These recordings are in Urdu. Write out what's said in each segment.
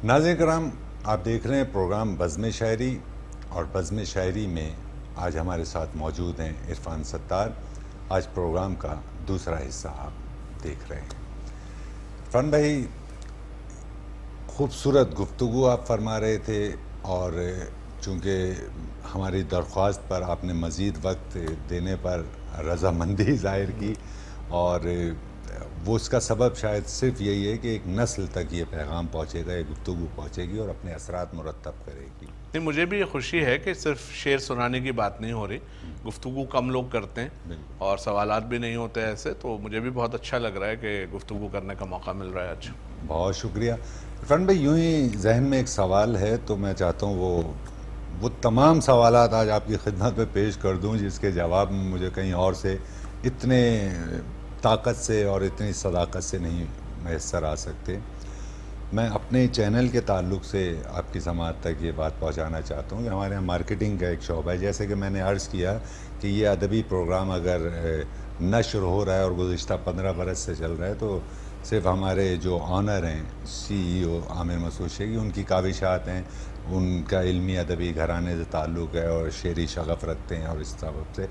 ناظرین کرام، آپ دیکھ رہے ہیں پروگرام بزم شاعری، اور بزم شاعری میں آج ہمارے ساتھ موجود ہیں عرفان ستار۔ آج پروگرام کا دوسرا حصہ آپ دیکھ رہے ہیں۔ عرفان بھائی، خوبصورت گفتگو آپ فرما رہے تھے، اور چونکہ ہماری درخواست پر آپ نے مزید وقت دینے پر رضامندی ظاہر کی، اور وہ اس کا سبب شاید صرف یہی ہے کہ ایک نسل تک یہ پیغام پہنچے گا، یہ گفتگو پہنچے گی اور اپنے اثرات مرتب کرے گی۔ نہیں، مجھے بھی یہ خوشی ہے کہ صرف شعر سنانے کی بات نہیں ہو رہی، گفتگو کم لوگ کرتے ہیں اور سوالات بھی نہیں ہوتے ایسے، تو مجھے بھی بہت اچھا لگ رہا ہے کہ گفتگو کرنے کا موقع مل رہا ہے آج۔ بہت شکریہ عرفان بھائی۔ یوں ہی ذہن میں ایک سوال ہے، تو میں چاہتا ہوں وہ تمام سوالات آج آپ کی خدمت میں پیش کر دوں جس کے جواب مجھے کہیں اور سے اتنے طاقت سے اور اتنی صداقت سے نہیں میسر آ سکتے۔ میں اپنے چینل کے تعلق سے آپ کی سماعت تک یہ بات پہنچانا چاہتا ہوں کہ ہمارے یہاں مارکیٹنگ کا ایک شعبہ ہے۔ جیسے کہ میں نے عرض کیا کہ یہ ادبی پروگرام اگر نشر ہو رہا ہے اور گزشتہ 15 برس سے چل رہا ہے، تو صرف ہمارے جو آنر ہیں CEO عامر مسعود شیخی، ان کی کاوشات ہیں، ان کا علمی ادبی گھرانے سے تعلق ہے اور شعری شغف رکھتے ہیں، اور اس سبب سے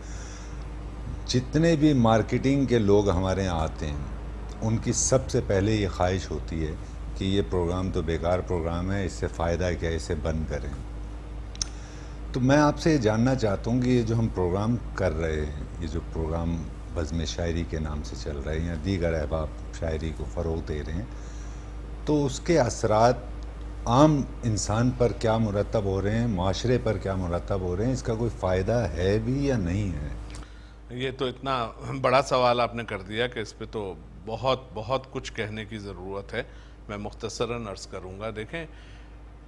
جتنے بھی مارکیٹنگ کے لوگ ہمارے یہاں آتے ہیں ان کی سب سے پہلے یہ خواہش ہوتی ہے کہ یہ پروگرام تو بیکار پروگرام ہے، اس سے فائدہ کیا، اسے بند کریں۔ تو میں آپ سے یہ جاننا چاہتا ہوں کہ یہ جو ہم پروگرام کر رہے ہیں، یہ جو پروگرام بزم شاعری کے نام سے چل رہے ہیں یا دیگر احباب شاعری کو فروغ دے رہے ہیں، تو اس کے اثرات عام انسان پر کیا مرتب ہو رہے ہیں، معاشرے پر کیا مرتب ہو رہے ہیں، اس کا کوئی فائدہ ہے بھی یا نہیں ہے؟ یہ تو اتنا بڑا سوال آپ نے کر دیا کہ اس پہ تو بہت بہت کچھ کہنے کی ضرورت ہے۔ میں مختصراً عرض کروں گا۔ دیکھیں،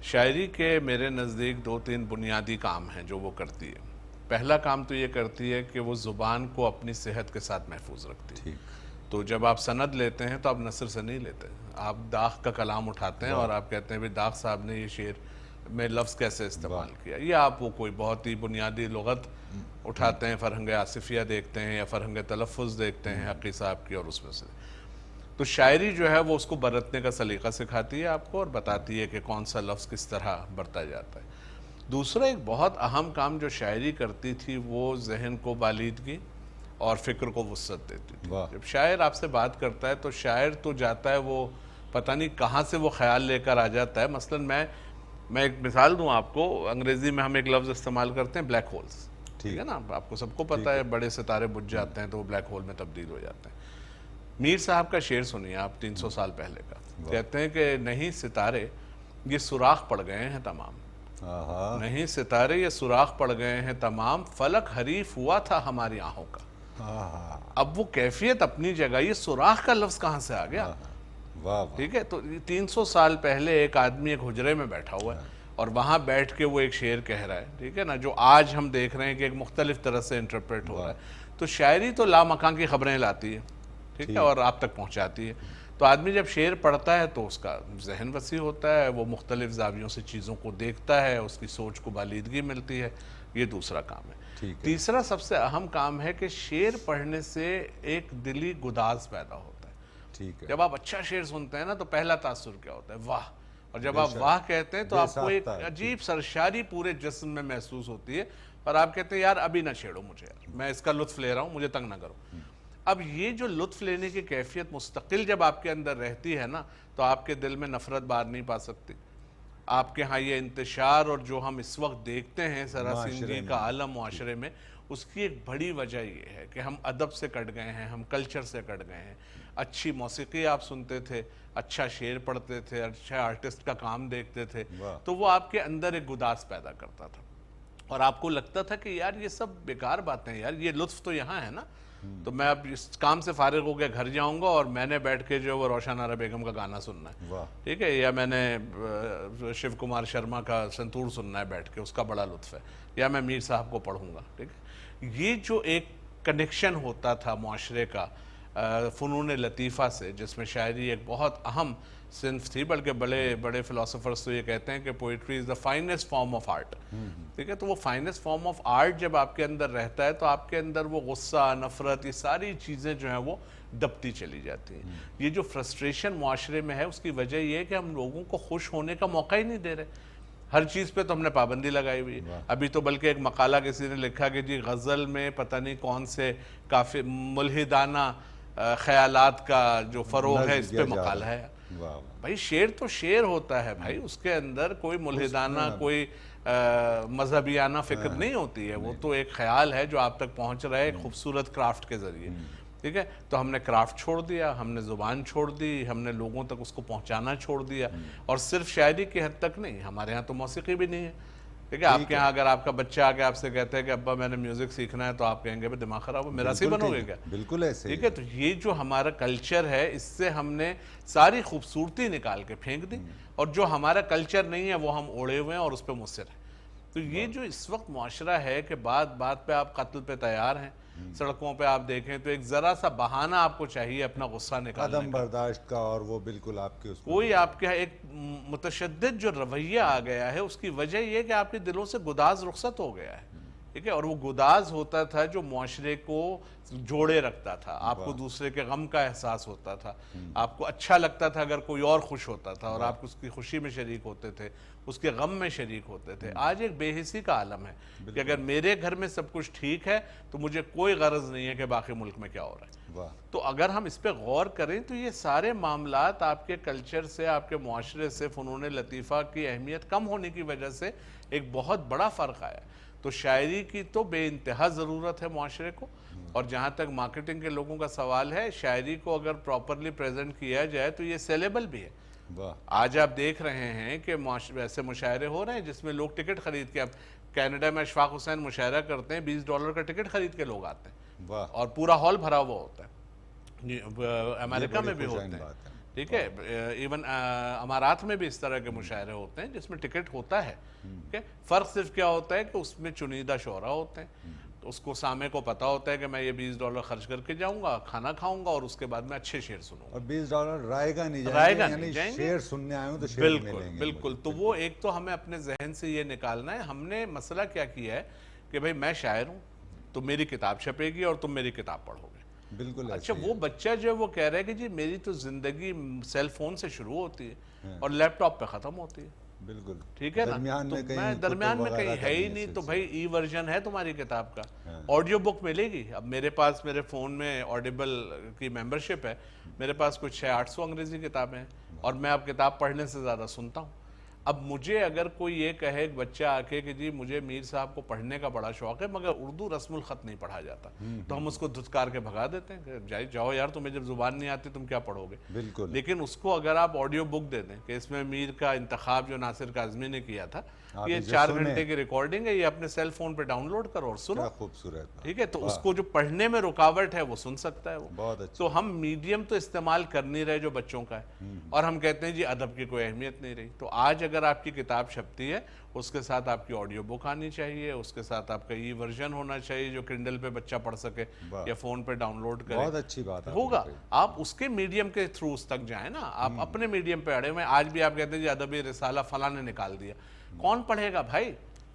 شاعری کے میرے نزدیک 2-3 بنیادی کام ہیں جو وہ کرتی ہے۔ پہلا کام تو یہ کرتی ہے کہ وہ زبان کو اپنی صحت کے ساتھ محفوظ رکھتی ہے۔ ٹھیک۔ تو جب آپ سند لیتے ہیں تو آپ نثر سے نہیں لیتے، آپ داغ کا کلام اٹھاتے ہیں اور آپ کہتے ہیں بھی داغ صاحب نے یہ شعر میں لفظ کیسے استعمال کیا، یہ آپ وہ کوئی بہت ہی بنیادی لغت اٹھاتے ہیں، فرہنگ آصفیہ دیکھتے ہیں یا فرہنگ تلفظ دیکھتے ہیں حقی صاحب کی، اور اس میں سے تو شاعری جو ہے وہ اس کو برتنے کا سلیقہ سکھاتی ہے آپ کو اور بتاتی ہے کہ کون سا لفظ کس طرح برتا جاتا ہے۔ دوسرا ایک بہت اہم کام جو شاعری کرتی تھی وہ ذہن کو بالیدگی اور فکر کو وسعت دیتی تھی۔ واہ۔ جب شاعر آپ سے بات کرتا ہے تو شاعر تو جاتا ہے، وہ پتہ نہیں کہاں سے وہ خیال لے کر آ جاتا ہے۔ مثلاً میں ایک مثال دوں آپ کو، انگریزی میں ہم ایک لفظ استعمال کرتے ہیں بلیک ہولز، ٹھیک ہے نا؟ آپ کو سب کو پتہ ہے بڑے ستارے بجھ جاتے ہیں تو وہ بلیک ہول میں تبدیل ہو جاتے ہیں۔ میر صاحب کا شعر سنیے آپ 300 سال پہلے کا، کہتے ہیں کہ نہیں ستارے یہ سوراخ پڑ گئے ہیں تمام، نہیں ستارے یہ سوراخ پڑ گئے ہیں تمام، فلک حریف ہوا تھا ہماری آنکھوں کا۔ اب وہ کیفیت اپنی جگہ، یہ سوراخ کا لفظ کہاں سے آ گیا؟ واہ۔ ٹھیک ہے، تو 300 سال پہلے ایک آدمی ایک حجرے میں بیٹھا ہوا ہے اور وہاں بیٹھ کے وہ ایک شعر کہہ رہا ہے، ٹھیک ہے نا، جو آج ہم دیکھ رہے ہیں کہ ایک مختلف طرح سے انٹرپریٹ ہو رہا ہے۔ تو شاعری تو لامکان کی خبریں لاتی ہے، ٹھیک ہے، اور آپ تک پہنچاتی ہے۔ تو آدمی جب شعر پڑھتا ہے تو اس کا ذہن وسیع ہوتا ہے، وہ مختلف زاویوں سے چیزوں کو دیکھتا ہے، اس کی سوچ کو بالیدگی ملتی ہے۔ یہ دوسرا کام ہے۔ تیسرا سب سے اہم کام ہے کہ شعر پڑھنے سے ایک دلی گداز پیدا ہوتا ہے۔ ٹھیک ہے۔ جب آپ اچھا شعر سنتے ہیں نا تو پہلا تاثر کیا ہوتا ہے؟ واہ! اور جب آپ واہ کہتے ہیں تو آپ کو ایک عجیب سرشاری پورے جسم میں محسوس ہوتی ہے اور آپ کہتے ہیں یار ابھی نہ چھیڑو مجھے، یار میں اس کا لطف لے رہا ہوں، مجھے تنگ نہ کرو۔ اب یہ جو لطف لینے کی کیفیت مستقل جب آپ کے اندر رہتی ہے نا تو آپ کے دل میں نفرت بار نہیں پا سکتی۔ آپ کے ہاں یہ انتشار اور جو ہم اس وقت دیکھتے ہیں سراسندگی کا عالم معاشرے میں، اس کی ایک بڑی وجہ یہ ہے کہ ہم ادب سے کٹ گئے ہیں، ہم کلچر سے کٹ گئے ہیں۔ اچھی موسیقی آپ سنتے تھے، اچھا شعر پڑھتے تھے، اچھا آرٹسٹ کا کام دیکھتے تھے، تو وہ آپ کے اندر ایک گداز پیدا کرتا تھا اور آپ کو لگتا تھا کہ یار یہ سب بیکار باتیں ہیں، یار یہ لطف تو یہاں ہے نا۔ تو میں اب اس کام سے فارغ ہو کے گھر جاؤں گا اور میں نے بیٹھ کے جو وہ روشن آرا بیگم کا گانا سننا ہے، ٹھیک ہے، یا میں نے شیو کمار شرما کا سنتور سننا ہے بیٹھ کے، اس کا بڑا لطف ہے، یا میں میر صاحب کو پڑھوں گا، ٹھیک ہے۔ یہ جو ایک کنیکشن ہوتا تھا معاشرے کا فنون لطیفہ سے، جس میں شاعری ایک بہت اہم صنف تھی، بلکہ بڑے بڑے فلاسفرز تو یہ کہتے ہیں کہ poetry is the finest form of art, ٹھیک ہے۔ تو وہ فائنسٹ فارم آف آرٹ جب آپ کے اندر رہتا ہے تو آپ کے اندر وہ غصہ، نفرت، یہ ساری چیزیں جو ہیں وہ دبتی چلی جاتی ہیں. یہ جو فرسٹریشن معاشرے میں ہے اس کی وجہ یہ ہے کہ ہم لوگوں کو خوش ہونے کا موقع ہی نہیں دے رہے. ہر چیز پہ تو ہم نے پابندی لگائی ہوئی ہے. ابھی تو بلکہ ایک مقالہ کسی نے لکھا کہ جی غزل میں پتہ نہیں کون سے کافی ملحدانہ خیالات کا جو فروغ ہے اس پہ مقالہ ہے. بھائی شعر تو شعر ہوتا ہے بھائی, اس کے اندر کوئی ملحدانہ کوئی مذہبیانہ فکر نہیں ہوتی ہے. وہ تو ایک خیال ہے جو آپ تک پہنچ رہا ہے ایک خوبصورت کرافٹ کے ذریعے. ٹھیک ہے, تو ہم نے کرافٹ چھوڑ دیا, ہم نے زبان چھوڑ دی, ہم نے لوگوں تک اس کو پہنچانا چھوڑ دیا. اور صرف شاعری کی حد تک نہیں, ہمارے ہاں تو موسیقی بھی نہیں ہے. ٹھیک ہے, آپ کے ہاں اگر آپ کا بچہ آ کے آپ سے کہتا ہے کہ ابا میں نے میوزک سیکھنا ہے, تو آپ کہیں گے دماغ خراب ہو, میرا سی بنو گے کیا؟ بالکل ایسے. ٹھیک ہے, تو یہ جو ہمارا کلچر ہے اس سے ہم نے ساری خوبصورتی نکال کے پھینک دی, اور جو ہمارا کلچر نہیں ہے وہ ہم اوڑے ہوئے ہیں اور اس پہ مصر ہیں. تو یہ جو اس وقت معاشرہ ہے کہ بات بات پہ آپ قتل پہ تیار ہیں, سڑکوں پہ آپ دیکھیں تو ایک ذرا سا بہانہ آپ کو چاہیے اپنا غصہ نکالنے کا, عدم برداشت کا, اور وہ بالکل آپ کے اس کوئی آپ کے ایک متشدد جو رویہ آ گیا ہے اس کی وجہ یہ کہ آپ کے دلوں سے گداز رخصت ہو گیا ہے. ٹھیک ہے, اور وہ گداز ہوتا تھا جو معاشرے کو جوڑے رکھتا تھا, آپ کو دوسرے کے غم کا احساس ہوتا تھا, آپ کو اچھا لگتا تھا اگر کوئی اور خوش ہوتا تھا اور آپ اس کی خوشی میں شریک ہوتے تھے, اس کے غم میں شریک ہوتے تھے. آج ایک بے حسی کا عالم ہے کہ اگر میرے گھر میں سب کچھ ٹھیک ہے تو مجھے کوئی غرض نہیں ہے کہ باقی ملک میں کیا ہو رہا ہے. تو اگر ہم اس پہ غور کریں تو یہ سارے معاملات آپ کے کلچر سے, آپ کے معاشرے سے, فنون لطیفہ کی اہمیت کم ہونے کی وجہ سے ایک بہت بڑا فرق آیا. تو شاعری کی تو بے انتہا ضرورت ہے معاشرے کو, اور جہاں تک مارکیٹنگ کے لوگوں کا سوال ہے, شاعری کو اگر پراپرلی پریزنٹ کیا جائے تو یہ سیلیبل بھی ہے. آج آپ دیکھ رہے ہیں کہ ایسے مشاعرے ہو رہے ہیں جس میں لوگ ٹکٹ خرید کے, اب کینیڈا میں اشفاق حسین مشاعرہ کرتے ہیں, $20 کا ٹکٹ خرید کے لوگ آتے ہیں اور پورا ہال بھرا ہوا ہوتا ہے. امریکہ میں بھی ہوتے ہیں, ٹھیک ہے, ایون امارات میں بھی اس طرح کے مشاعرے ہوتے ہیں جس میں ٹکٹ ہوتا ہے. فرق صرف کیا ہوتا ہے کہ اس میں چنیدہ شعراء ہوتے ہیں, تو اس کو سامع کو پتا ہوتا ہے کہ میں یہ $20 خرچ کر کے جاؤں گا, کھانا کھاؤں گا اور اس کے بعد میں اچھے شعر سنوں گا. اور $20 رائے گا نہیں جائیں گے, شعر سننے آئے ہوں تو شعر ملیں گے. بالکل. تو وہ ایک تو ہمیں اپنے ذہن سے یہ نکالنا ہے. ہم نے مسئلہ کیا کیا ہے کہ بھئی میں شاعر ہوں تو میری کتاب چھپے گی اور تم میری کتاب پڑھو گے. بالکل. اچھا, وہ بچہ جو وہ کہہ رہا ہے کہ جی میری تو زندگی سیل فون سے شروع ہوتی ہے اور لیپ ٹاپ پہ ختم ہوتی ہے. بالکل. ٹھیک ہے نا, تو میں درمیان میں کہیں ہے ہی نہیں, تو بھائی ای ورژن ہے تمہاری کتاب کا, آڈیو بک ملے گی. اب میرے پاس میرے فون میں آڈیبل کی ممبرشپ ہے, میرے پاس کچھ 600-800 انگریزی کتابیں ہیں, اور میں اب کتاب پڑھنے سے زیادہ سنتا ہوں. اب مجھے اگر کوئی یہ کہے ایک بچہ آ کے کہ جی مجھے میر صاحب کو پڑھنے کا بڑا شوق ہے مگر اردو رسم الخط نہیں پڑھا جاتا, تو ہم اس کو دھتکار کے بھگا دیتے ہیں کہ جاؤ یار, تمہیں جب زبان نہیں آتی تم کیا پڑھو گے. بالکل. لیکن اس کو اگر آپ آڈیو بک دے دیں کہ اس میں میر کا انتخاب جو ناصر کاظمی نے کیا تھا, یہ 4 گھنٹے کی ریکارڈنگ ہے, یہ اپنے سیل فون پہ ڈاؤن لوڈ کرو اور سنو. خوبصورت. ٹھیک ہے, تو اس کو جو پڑھنے میں رکاوٹ ہے وہ سن سکتا ہے وہ. بہت اچھا. تو ہم میڈیم تو استعمال کر نہیں رہے جو بچوں کا ہے, اور ہم کہتے ہیں جی ادب کی کوئی اہمیت نہیں رہی. تو آج اگر آپ کی کتاب چھپتی ہے اس کے ساتھ آپ کی آڈیو بک آنی چاہیے, اس کے ساتھ آپ کا ای ورژن ہونا چاہیے جو کنڈل پہ بچہ پڑھ سکے یا فون پہ ڈاؤن لوڈ کرے. بہت اچھی بات ہوگا. آپ اس کے میڈیم کے تھرو اس تک جائیں نا, آپ اپنے میڈیم پہ اڑے ہوئے. آج بھی آپ کہتے ہیں جی ادبی رسالہ فلاں نے نکال دیا, کون پڑھے گا بھائی؟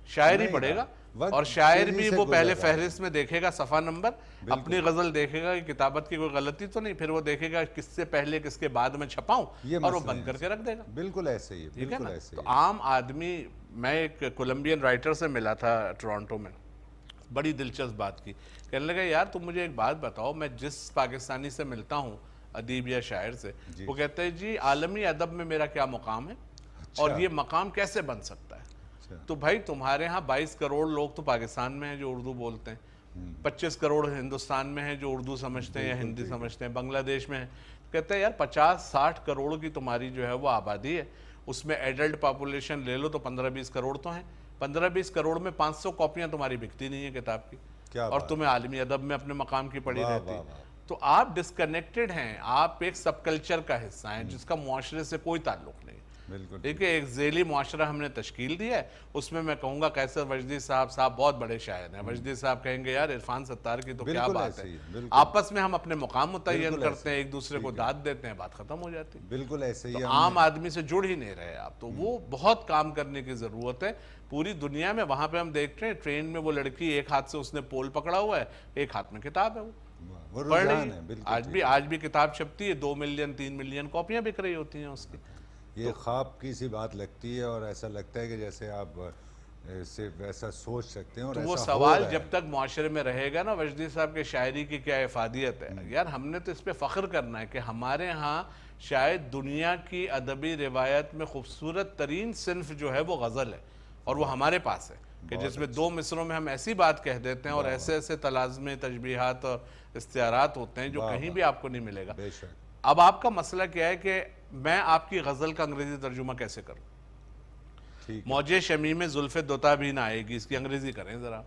شاعر ہی پڑھے گا, اور شاعر بھی وہ پہلے فہرست میں دیکھے گا صفحہ نمبر, اپنی غزل دیکھے گا کہ کتابت کی کوئی غلطی تو نہیں, پھر وہ دیکھے گا کس سے پہلے کس کے بعد میں چھپاؤں, اور وہ بند کر کے رکھ دے گا. بالکل ایسے ہی. ٹھیک ہے نا. تو عام آدمی, میں ایک کولمبین رائٹر سے ملا تھا ٹورانٹو میں, بڑی دلچسپ بات کی. کہنے لگا یار تم مجھے ایک بات بتاؤ, میں جس پاکستانی سے ملتا ہوں ادیب یا شاعر سے, وہ کہتے ہیں جی عالمی ادب میں میرا کیا مقام ہے اور یہ مقام کیسے بن سکتا ہے. تو بھائی تمہارے ہاں 22 کروڑ لوگ تو پاکستان میں ہیں جو اردو بولتے ہیں, 25 کروڑ ہندوستان میں ہیں جو اردو سمجھتے ہیں یا ہندی سمجھتے ہیں, بنگلہ دیش میں ہیں. کہتے ہیں یار 50-60 کروڑ کی تمہاری جو ہے وہ آبادی ہے, اس میں ایڈلٹ پاپولیشن لے لو تو 15-20 کروڑ تو ہیں. 15-20 کروڑ میں 500 کاپیاں تمہاری بکتی نہیں ہیں کتاب کی, اور تمہیں عالمی ادب میں اپنے مقام کی پڑی رہتی. تو آپ ڈسکنیکٹڈ ہیں, آپ ایک سب کلچر کا حصہ ہیں جس کا معاشرے سے کوئی تعلق نہیں. ٹھیک ہے, ایک ذیلی معاشرہ ہم نے تشکیل دیا ہے, اس میں کہوں گا قیصر وجدی صاحب بہت بڑے شاعر ہیں. وجدی صاحب کہیں گے یار عرفان ستار کی تو کیا بات ہے, آپس میں ہم اپنے مقام متعین کرتے ہیں, ایک دوسرے کو داد دیتے ہیں, بات ختم ہو جاتی. بالکل ایسے ہی. عام آدمی سے جڑ ہی نہیں رہے آپ, تو وہ بہت کام کرنے کی ضرورت ہے پوری دنیا میں. وہاں پہ ہم دیکھتے ہیں ٹرین میں وہ لڑکی ایک ہاتھ سے اس نے پول پکڑا ہوا ہے, ایک ہاتھ میں کتاب ہے, وہ وہ پڑھ رجحان رہی ہے، بالکل آج بھی کتاب چھپتی ہے، 2 ملین 3 ملین کاپیاں بک رہی ہوتی ہیں اس کی. یہ خواب کی سی بات لگتی ہے اور ایسا لگتا ہے کہ جیسے آپ صرف ایسا سوچ سکتے ہیں اور تو وہ ایسا ہو سوال رہا جب ہے. تک معاشرے میں رہے گا نا، وجدی صاحب کے شاعری کی کیا افادیت ہے یار. ہم نے تو اس پہ فخر کرنا ہے کہ ہمارے ہاں شاید دنیا کی ادبی روایت میں خوبصورت ترین صنف جو ہے وہ غزل ہے، اور وہ ہمارے پاس ہے، کہ جس میں 2 مصروں میں ہم ایسی بات کہہ دیتے ہیں اور ایسے ایسے تلازمے، تشبیہات اور استعارات ہوتے ہیں جو کہیں بھی آپ کو نہیں ملے گا. بے شک. اب آپ کا مسئلہ کیا ہے کہ میں آپ کی غزل کا انگریزی ترجمہ کیسے کروں؟ ٹھیک ہے، موجے شمیم زلف دوتا بھی نہ آئے گی، اس کی انگریزی کریں ذرا.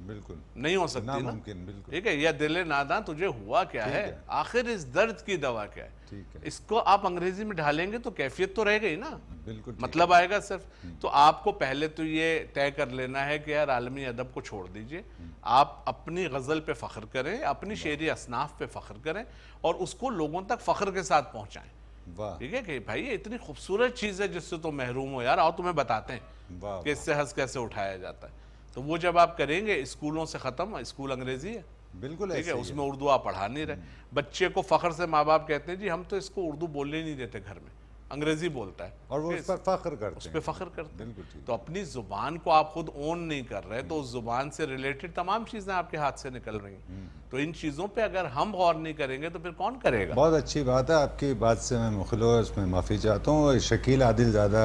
بالکل نہیں ہو سکتی نا. ناممکن، بالکل ٹھیک ہے. یا دل ناداں تجھے ہوا کیا ٹھیک ہے، ہے. آخر اس درد کی دوا کیا ہے. ٹھیک ہے، اس کو آپ انگریزی میں ڈھالیں گے تو کیفیت تو رہ گئی نا، بالکل ٹھیک مطلب ہے. آئے گا صرف. تو آپ کو پہلے تو یہ طے کر لینا ہے کہ یار عالمی ادب کو چھوڑ دیجئے، آپ اپنی غزل پہ فخر کریں، اپنی شعری اصناف پہ فخر کریں اور اس کو لوگوں تک فخر کے ساتھ پہنچائیں. واہ ٹھیک ہے کہ بھائی یہ اتنی خوبصورت چیز ہے جس سے تم محروم ہو یار، آؤ تمہیں بتاتے ہیں واہ کہ اس سے ہنس کیسے اٹھایا جاتا ہے. تو وہ جب آپ کریں گے، اسکولوں سے ختم، اسکول انگریزی ہے، بالکل ٹھیک ہے، ایسے اس ہی میں ہے. اردو آپ پڑھا نہیں رہے. بچے کو فخر سے ماں باپ کہتے ہیں جی ہم تو اس کو اردو بولنے نہیں دیتے گھر میں، انگریزی بولتا ہے، اور وہ اس پر فخر کرتے اس ہیں. پہ فخر کرتے ہیں. بالکل ٹھیک. تو اپنی زبان کو آپ خود اون نہیں کر رہے تو اس زبان سے ریلیٹڈ تمام چیزیں آپ کے ہاتھ سے نکل رہی ہیں. تو ان چیزوں پہ اگر ہم غور نہیں کریں گے تو پھر کون کرے گا؟ بہت اچھی بات ہے، آپ کی بات سے میں مخلو اس میں معافی چاہتا ہوں. شکیل عادل زادہ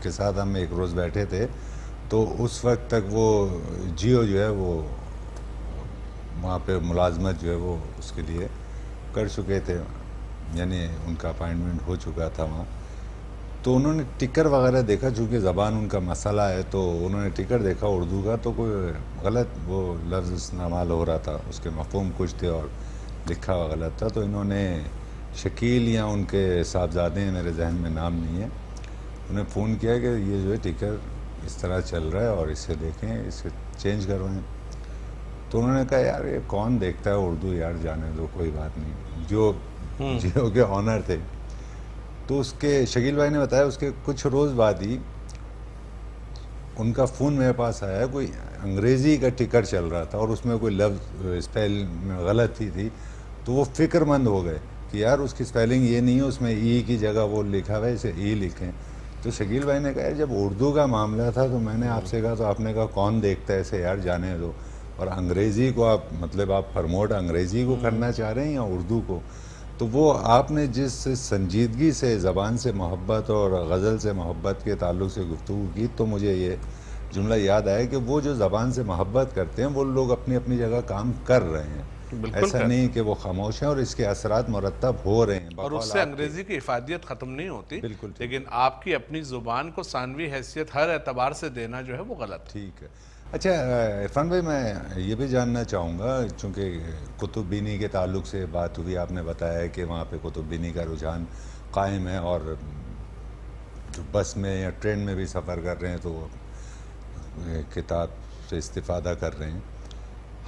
کے ساتھ ہم ایک روز بیٹھے تھے تو اس وقت تک وہ جیو جو ہے وہ وہاں پہ ملازمت جو ہے وہ اس کے لیے کر چکے تھے، یعنی ان کا اپائنٹمنٹ ہو چکا تھا وہاں. تو انہوں نے ٹکر وغیرہ دیکھا، چونکہ زبان ان کا مسئلہ ہے تو انہوں نے ٹکر دیکھا اردو کا تو کوئی غلط وہ لفظ استعمال ہو رہا تھا، اس کے مفہوم کچھ تھے اور لکھا ہوا غلط تھا. تو انہوں نے شکیل یا ان کے صاحبزادے ہیں، میرے ذہن میں نام نہیں ہے، انہیں فون کیا کہ یہ جو ہے ٹکر اس طرح چل رہا ہے اور اسے دیکھیں، اسے چینج کروائیں. تو انہوں نے کہا یار یہ کون دیکھتا ہے اردو، یار جانے دو کوئی بات نہیں. جو جیو کے آنر تھے تو اس کے شکیل بھائی نے بتایا اس کے کچھ روز بعد ہی ان کا فون میرے پاس آیا، کوئی انگریزی کا ٹکر چل رہا تھا اور اس میں کوئی لفظ اسپیل میں غلطی تھی. تو وہ فکر مند ہو گئے کہ یار اس کی سپیلنگ یہ نہیں ہے، اس میں ای کی جگہ وہ لکھا ہوا ہے، اسے ای لکھیں. تو شکیل بھائی نے کہا جب اردو کا معاملہ تھا تو میں نے آپ سے کہا، تو آپ نے کہا کون دیکھتا ہے اسے، یار جانے دو. اور انگریزی کو آپ مطلب آپ پرموٹ انگریزی کو کرنا چاہ رہے ہیں یا اردو کو؟ تو وہ آپ نے جس سنجیدگی سے زبان سے محبت اور غزل سے محبت کے تعلق سے گفتگو کی تو مجھے یہ جملہ یاد آیا کہ وہ جو زبان سے محبت کرتے ہیں وہ لوگ اپنی اپنی جگہ کام کر رہے ہیں. ایسا نہیں کہ وہ خاموش ہیں اور اس کے اثرات مرتب ہو رہے ہیں. اور اس سے انگریزی کی افادیت ختم نہیں ہوتی، بالکل لیکن آپ کی اپنی زبان کو ثانوی حیثیت ہر اعتبار سے دینا جو ہے وہ غلط ہے. ٹھیک ہے. اچھا عرفان بھائی، میں یہ بھی جاننا چاہوں گا چونکہ کتب بینی کے تعلق سے بات ہوئی، آپ نے بتایا کہ وہاں پہ کتب بینی کا رجحان قائم ہے اور جو بس میں یا ٹرین میں بھی سفر کر رہے ہیں تو وہ کتاب سے استفادہ کر رہے ہیں.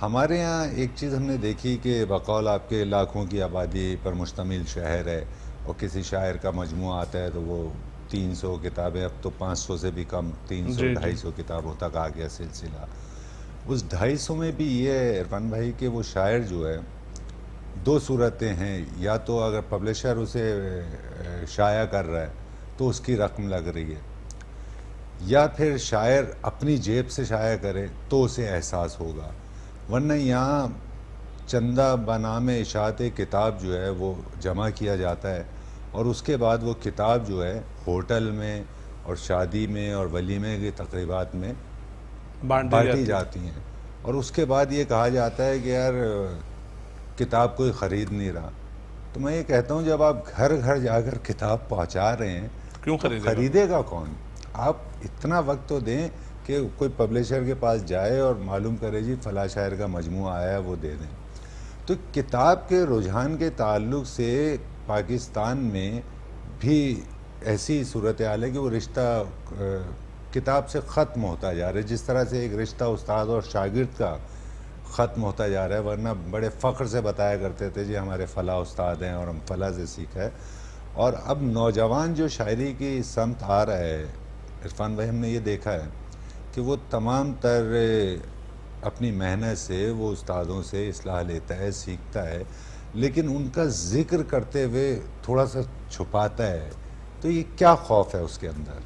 ہمارے یہاں ایک چیز ہم نے دیکھی کہ بقول آپ کے لاکھوں کی آبادی پر مشتمل شہر ہے اور کسی شاعر کا مجموعہ آتا ہے تو وہ 300 کتابیں، اب تو 500 سے بھی کم، 300 250 کتابوں تک آ گیا سلسلہ. اس 250 میں بھی یہ ہے عرفان بھائی کہ وہ شاعر جو ہے دو صورتیں ہیں، یا تو اگر پبلشر اسے شائع کر رہا ہے تو اس کی رقم لگ رہی ہے، یا پھر شاعر اپنی جیب سے شائع کرے تو اسے احساس ہوگا. ورنہ یہاں چندہ بنام اشاعت کتاب جو ہے وہ جمع کیا جاتا ہے اور اس کے بعد وہ کتاب جو ہے ہوٹل میں اور شادی میں اور ولیمے کی تقریبات میں بانٹی جاتی ہیں اور اس کے بعد یہ کہا جاتا ہے کہ یار کتاب کوئی خرید نہیں رہا. تو میں یہ کہتا ہوں جب آپ گھر گھر جا کر کتاب پہنچا رہے ہیں کیوں خریدے گا کون؟ آپ اتنا وقت تو دیں کہ کوئی پبلشر کے پاس جائے اور معلوم کرے جی فلاں شاعر کا مجموعہ آیا ہے وہ دے دیں. تو کتاب کے رجحان کے تعلق سے پاکستان میں بھی ایسی صورتحال ہے کہ وہ رشتہ کتاب سے ختم ہوتا جا رہا ہے، جس طرح سے ایک رشتہ استاد اور شاگرد کا ختم ہوتا جا رہا ہے. ورنہ بڑے فخر سے بتایا کرتے تھے جی ہمارے فلاں استاد ہیں اور ہم فلاں سے سیکھا ہے. اور اب نوجوان جو شاعری کی سمت آ رہا ہے عرفان بھائی، ہم نے یہ دیکھا ہے کہ وہ تمام تر اپنی محنت سے وہ استادوں سے اصلاح لیتا ہے، سیکھتا ہے، لیکن ان کا ذکر کرتے ہوئے تھوڑا سا چھپاتا ہے، تو یہ کیا خوف ہے اس کے اندر؟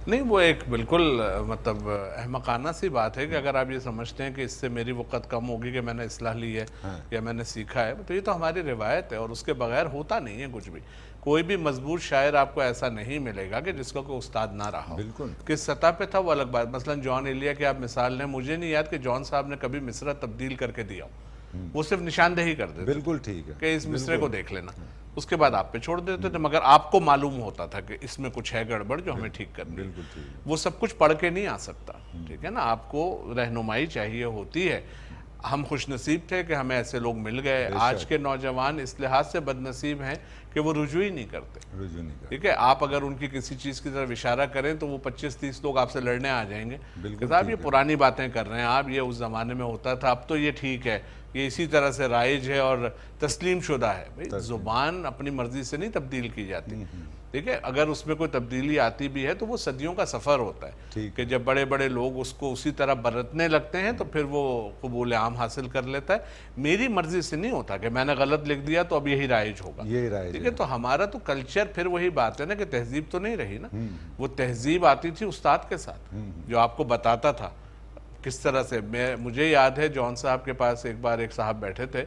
نہیں، وہ ایک بالکل مطلب احمقانہ سی بات ہے کہ اگر آپ یہ سمجھتے ہیں کہ اس سے میری وقت کم ہوگی کہ میں نے اصلاح لی ہے یا میں نے سیکھا ہے، تو یہ تو ہماری روایت ہے اور اس کے بغیر ہوتا نہیں ہے کچھ بھی. کوئی بھی مضبوط شاعر آپ کو ایسا نہیں ملے گا کہ جس کا کوئی استاد نہ رہا ہو. بالکل. کس سطح پہ تھا وہ الگ بات. مثلا جان ایلیا کی آپ مثال لیں، مجھے نہیں یاد کہ جان صاحب نے کبھی مصرع تبدیل کر کے دیا ہو. وہ صرف نشاندہی کر دیتے بالکل ٹھیک ہے کہ اس مصرے کو دیکھ لینا، اس کے بعد آپ پہ چھوڑ دیتے تھے، مگر آپ کو معلوم ہوتا تھا کہ اس میں کچھ ہے گڑبڑ جو ہمیں ٹھیک کرنی ہے. بالکل ٹھیک ہے. وہ سب کچھ پڑھ کے نہیں آ سکتا، ٹھیک ہے نا. آپ کو رہنمائی چاہیے ہوتی ہے. ہم خوش نصیب تھے کہ ہمیں ایسے لوگ مل گئے. آج کے نوجوان اس لحاظ سے بد نصیب ہیں کہ وہ رجوع ہی نہیں کرتے. رجوع نہیں کرتے. ٹھیک ہے، آپ اگر ان کی کسی چیز کی طرف اشارہ کریں تو وہ 25-30 لوگ آپ سے لڑنے آ جائیں گے کہ صاحب یہ پرانی باتیں کر رہے ہیں آپ، یہ اس زمانے میں ہوتا تھا، اب تو یہ ٹھیک ہے، یہ اسی طرح سے رائج ہے اور تسلیم شدہ ہے. بھئی زبان اپنی مرضی سے نہیں تبدیل کی جاتی. ٹھیک ہے، اگر اس میں کوئی تبدیلی آتی بھی ہے تو وہ صدیوں کا سفر ہوتا ہے کہ جب بڑے بڑے لوگ اس کو اسی طرح برتنے لگتے ہیں تو پھر وہ قبول عام حاصل کر لیتا ہے. میری مرضی سے نہیں ہوتا کہ میں نے غلط لکھ دیا تو اب یہی رائج ہوگا. یہی رائج ٹھیک ہے، تو ہمارا تو کلچر پھر وہی بات ہے نا کہ تہذیب تو نہیں رہی نا. وہ تہذیب آتی تھی استاد کے ساتھ جو آپ کو بتاتا تھا کس طرح سے. مجھے یاد ہے جان صاحب کے پاس ایک بار ایک صاحب بیٹھے تھے،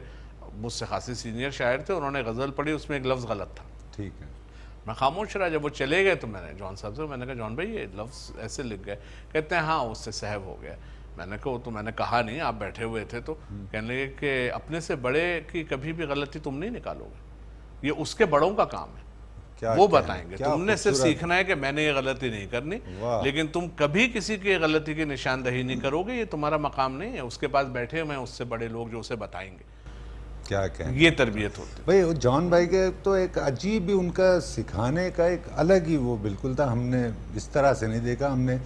مجھ سے خاصی سینئر شاعر تھے، انہوں نے غزل پڑھی، اس میں ایک لفظ غلط تھا. ٹھیک ہے. میں خاموش رہا. جب وہ چلے گئے تو میں نے جان صاحب سے میں نے کہا جان بھائی یہ لفظ ایسے لکھ گئے. کہتے ہیں ہاں اس سے سہو ہو گیا. میں نے کہا وہ تو میں نے کہا نہیں، آپ بیٹھے ہوئے تھے. تو کہنے لگے کہ اپنے سے بڑے کی کبھی بھی غلطی تم نہیں نکالو گے، یہ اس کے بڑوں کا کام ہے، وہ بتائیں گے. تم نے سے سیکھنا ہے کہ میں نے یہ غلطی نہیں کرنی، لیکن تم کبھی کسی کی غلطی کی نشاندہی نہیں کرو گے، یہ تمہارا مقام نہیں ہے. اس کے پاس بیٹھے ہوئے ہیں اس سے بڑے لوگ جو اسے بتائیں گے. کیا کہیں یہ تربیت ہوتی ہے. بھائی جان بھائی کے تو ایک عجیب ہی ان کا سکھانے کا ایک الگ ہی وہ بالکل تھا. ہم نے اس طرح سے نہیں دیکھا. ہم نے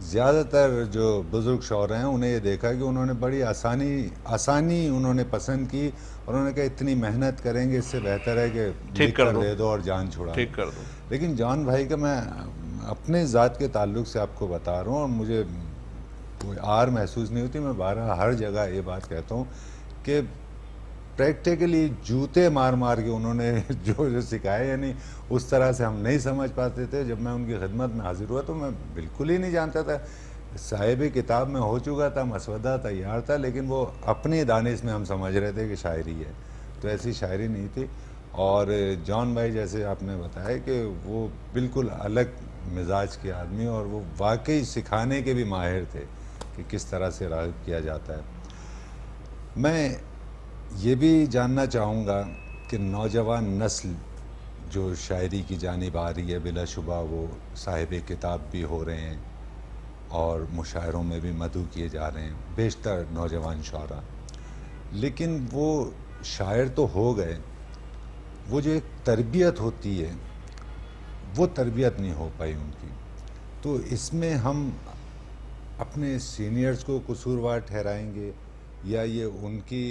زیادہ تر جو بزرگ شعراء ہیں انہیں یہ دیکھا کہ انہوں نے بڑی آسانی انہوں نے پسند کی اور انہوں نے کہا اتنی محنت کریں گے اس سے بہتر ہے کہ لکھ کر دے دو اور جان چھڑا دو. ٹھیک کر دو. لیکن جان بھائی کا میں اپنے ذات کے تعلق سے آپ کو بتا رہا ہوں اور مجھے کوئی آر محسوس نہیں ہوتی. میں بارہ ہر جگہ یہ بات کہتا ہوں کہ پریکٹیکلی جوتے مار مار کے انہوں نے جو سکھائے، یعنی اس طرح سے ہم نہیں سمجھ پاتے تھے. جب میں ان کی خدمت میں حاضر ہوا تو میں بالکل ہی نہیں جانتا تھا. صاحب کتاب میں ہو چکا تھا، مسودہ تیار تھا، لیکن وہ اپنی دانش میں ہم سمجھ رہے تھے کہ شاعری ہے، تو ایسی شاعری نہیں تھی. اور جان بھائی جیسے آپ نے بتایا کہ وہ بالکل الگ مزاج کے آدمی اور وہ واقعی سکھانے کے بھی ماہر تھے کہ کس طرح سے راغب کیا جاتا ہے. میں یہ بھی جاننا چاہوں گا کہ نوجوان نسل جو شاعری کی جانب آ رہی ہے، بلا شبہ وہ صاحب کتاب بھی ہو رہے ہیں اور مشاعروں میں بھی مدعو کیے جا رہے ہیں بیشتر نوجوان شعراء، لیکن وہ شاعر تو ہو گئے، وہ جو ایک تربیت ہوتی ہے وہ تربیت نہیں ہو پائی ان کی. تو اس میں ہم اپنے سینئرز کو قصوروار ٹھہرائیں گے یا یہ ان کی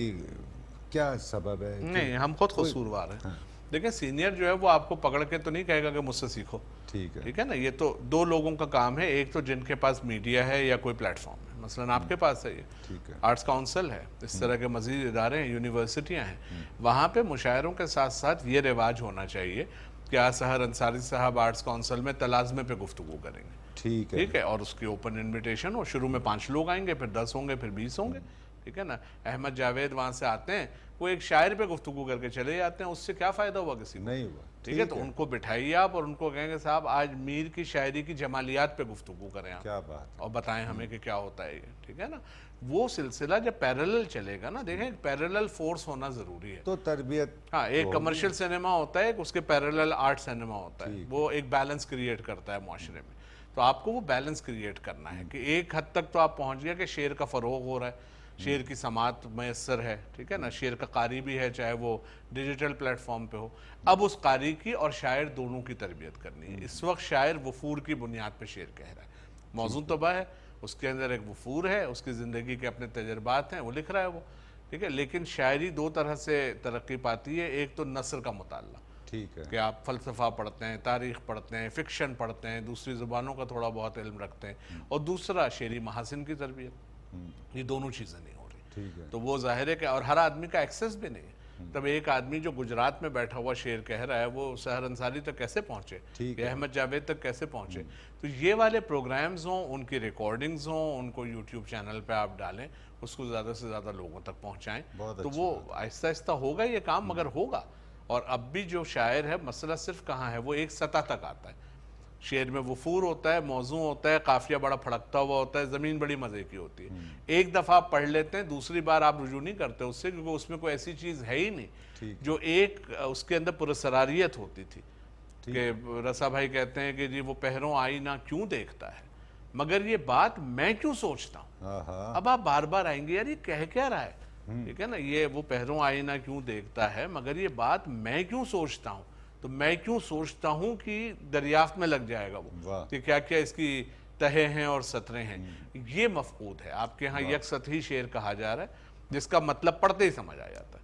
کیا سبب ہے؟ نہیں، ہم خود قصوروار ہیں. دیکھیں سینئر جو ہے وہ آپ کو پکڑ کے تو نہیں کہے گا کہ مجھ سے سیکھو. ٹھیک ہے نا. یہ تو دو لوگوں کا کام ہے. ایک تو جن کے پاس میڈیا ہے یا کوئی پلیٹ فارم ہے، مثلا آپ کے پاس ہے یہ آرٹس کاؤنسل ہے، اس طرح کے مزید ادارے ہیں، یونیورسٹیاں ہیں. وہاں پہ مشاعروں کے ساتھ ساتھ یہ رواج ہونا چاہیے کہ سحر انصاری صاحب آرٹس کاؤنسل میں تلازمے پہ گفتگو کریں گے. ٹھیک ہے. اور اس کی اوپن انویٹیشن ہو. شروع میں 5 لوگ آئیں گے، پھر 10 ہوں گے، پھر 20 ہوں گے. ٹھیک ہے نا. احمد جاوید وہاں سے آتے ہیں، وہ ایک شاعر پہ گفتگو کر کے چلے جاتے ہیں، اس سے کیا فائدہ ہوا کسی کو؟ نہیں ہوا. ٹھیک ہے. تو ان کو بٹھائیے آپ اور ان کو کہیں گے صاحب آج میر کی شاعری کی جمالیات پہ گفتگو کریں آپ، کیا بات، اور بتائیں ہمیں کہ کیا ہوتا ہے یہ. ٹھیک ہے نا. وہ سلسلہ جب پیرلل چلے گا نا، دیکھیں پیرلل فورس ہونا ضروری ہے. تو تربیت ہاں، ایک کمرشل سینما ہوتا ہے، ایک اس کے پیرلل آرٹ سینما ہوتا ہے. وہ ایک بیلنس کریٹ کرتا ہے معاشرے میں. تو آپ کو وہ بیلنس کریٹ کرنا ہے کہ ایک حد تک تو آپ پہنچ گیا کہ شعر کا فروغ ہو رہا ہے، شعر کی سماعت میسر ہے. ٹھیک ہے نا. شعر کا قاری بھی ہے، چاہے وہ ڈیجیٹل پلیٹ فارم پہ ہو. اب اس قاری کی اور شاعر دونوں کی تربیت کرنی ہے. اس وقت شاعر وفور کی بنیاد پہ شعر کہہ رہا ہے. موضوع طبع ہے، اس کے اندر ایک وفور ہے، اس کی زندگی کے اپنے تجربات ہیں، وہ لکھ رہا ہے وہ. ٹھیک ہے. لیکن شاعری دو طرح سے ترقی پاتی ہے. ایک تو نثر کا مطالعہ، ٹھیک ہے، کہ آپ فلسفہ پڑھتے ہیں، تاریخ پڑھتے ہیں، فکشن پڑھتے ہیں، دوسری زبانوں کا تھوڑا بہت علم رکھتے ہیں. اور دوسرا شعری محاسن کی تربیت. یہ دونوں چیزیں نہیں ہو رہی. تو وہ ظاہر ہے کہ اور ہر آدمی کا ایکسس بھی نہیں ہے. تب ایک آدمی جو گجرات میں بیٹھا ہوا شعر کہہ رہا ہے وہ سحر انصاری تک کیسے پہنچے, یا احمد جاوید تک کیسے پہنچے؟ تو یہ والے پروگرامز ہوں, ان کی ریکارڈنگز ہوں, ان کو یوٹیوب چینل پہ آپ ڈالیں, اس کو زیادہ سے زیادہ لوگوں تک پہنچائیں, تو وہ آہستہ آہستہ ہوگا یہ کام, مگر ہوگا. اور اب بھی جو شاعر ہے, مسئلہ صرف کہاں ہے, وہ ایک سطح تک آتا ہے. شعر میں وفور ہوتا ہے, موضوع ہوتا ہے, قافیہ بڑا پھڑکتا ہوا ہوتا ہے, زمین بڑی مزے کی ہوتی ہے. ایک دفعہ آپ پڑھ لیتے ہیں, دوسری بار آپ رجوع نہیں کرتے اس سے, کیونکہ اس میں کوئی ایسی چیز ہے ہی نہیں جو ایک اس کے اندر پرسراریت ہوتی تھی. کہ رسا بھائی کہتے ہیں کہ جی وہ پہروں آئینہ کیوں دیکھتا ہے مگر یہ بات میں کیوں سوچتا ہوں. اب آپ بار بار آئیں گے یار یہ کہہ کیا رہا ہے, ٹھیک ہے نا, یہ وہ پہروں آئینہ کیوں دیکھتا ہے مگر یہ بات میں کیوں سوچتا ہوں. تو میں کیوں سوچتا ہوں کہ دریافت میں لگ جائے گا وہ کہ کیا کیا اس کی تہے ہیں اور سطریں ہیں. یہ مفقود ہے. آپ کے ہاں یک سطحی شعر کہا جا رہا ہے جس کا مطلب پڑھتے ہی سمجھ آ جاتا ہے.